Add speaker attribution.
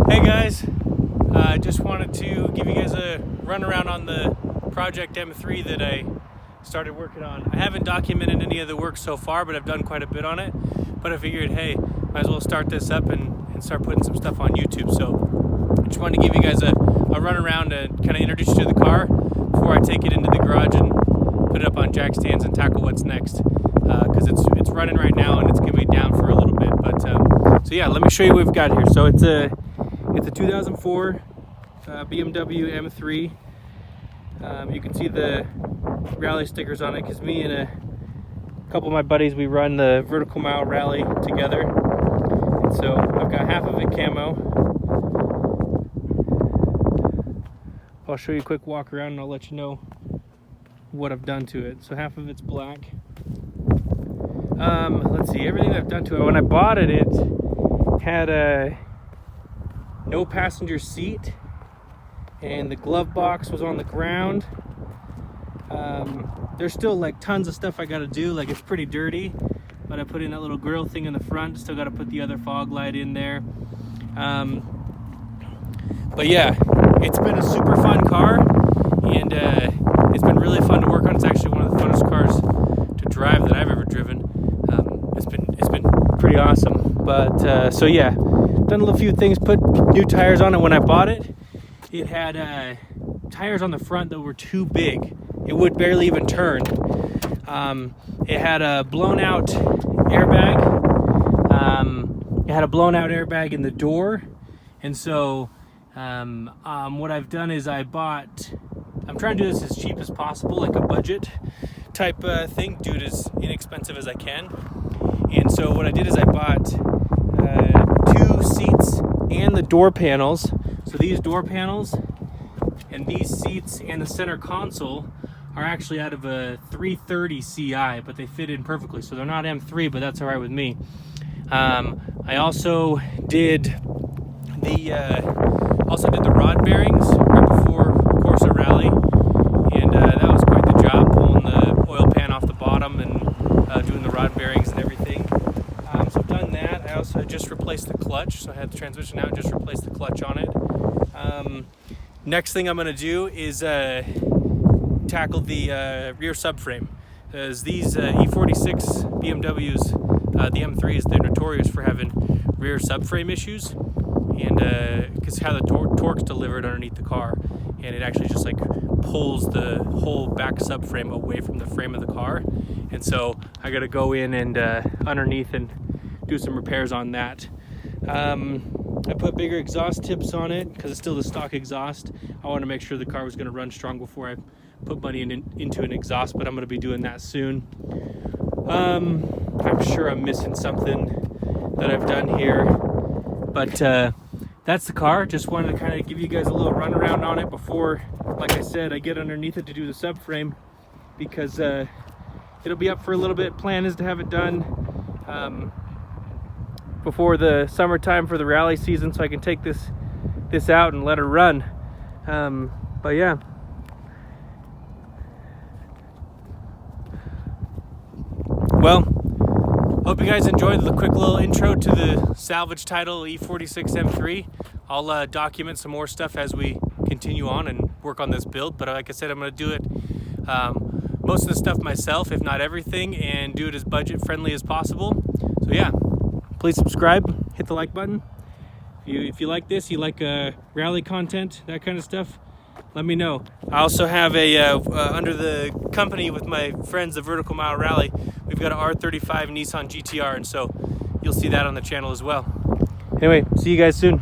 Speaker 1: Hey guys, I just wanted to give you guys a run around on the Project M3 that I started working on. I haven't documented any of the work so far, but I've done quite a bit on it. But I figured, hey, might as well start this up and start putting some stuff on YouTube. So I just wanted to give you guys a run around and kind of introduce you to the car before I take it into the garage and put it up on jack stands and tackle what's next. Because it's running right now and it's gonna be down for a little bit. But so yeah, let me show you what we've got here. So it's a 2004 BMW M3. You can see the rally stickers on it because me and a couple of my buddies, we run the vertical mile rally together. And so I've got half of it camo. I'll show you a quick walk around and I'll let you know what I've done to it. So half of it's black. Let's see, everything I've done to it. When I bought it, it had a no passenger seat and the glove box was on the ground. There's still like tons of stuff I got to do. Like, it's pretty dirty, but I put in that little grill thing in the front. Still got to put the other fog light in there. But yeah, it's been a super fun car, and it's been really fun to work on. It's actually one of the funnest cars to drive that I've ever driven. It's been pretty awesome. But so yeah, done a few things. Put new tires on it. When I bought it, it had tires on the front that were too big. It would barely even turn. It had a blown out airbag. It had a blown out airbag in the door. And so what I've done is I'm trying to do this as cheap as possible, like a budget type thing, do it as inexpensive as I can. And so what I did is I bought 2 seats and the door panels. So these door panels and these seats and the center console are actually out of a 330 Ci, but they fit in perfectly. So they're not M3, but that's all right with me. I also did the rod bearings right before Corsa Rally, and that was quite the job, pulling the oil pan off the bottom and doing the rod bearings and everything. So I've done that. I also just replaced the clutch, so I had the transmission out, just replaced the clutch on it. Next thing I'm going to do is tackle the rear subframe. As these E46 BMWs, the M3s, they're notorious for having rear subframe issues, and because how the torque's delivered underneath the car, and it actually just like pulls the whole back subframe away from the frame of the car. And so I got to go in and underneath and do some repairs on that. I put bigger exhaust tips on it because it's still the stock exhaust. I want to make sure the car was going to run strong before I put money into an exhaust, but I'm going to be doing that soon. I'm sure I'm missing something that I've done here, but that's the car. Just wanted to kind of give you guys a little run around on it before, like I said, I get underneath it to do the subframe, because it'll be up for a little bit. Plan is to have it done before the summertime for the rally season, so I can take this out and let her run. But yeah, well, hope you guys enjoyed the quick little intro to the Salvage Title E46 M3. I'll document some more stuff as we continue on and work on this build, but like I said, I'm going to do it most of the stuff myself, if not everything, and do it as budget friendly as possible. So yeah, please subscribe, hit the like button. If you like this, you like rally content, that kind of stuff, let me know. I also have under the company with my friends, the Vertical Mile Rally, we've got an R35 Nissan GTR, and so you'll see that on the channel as well. Anyway, see you guys soon.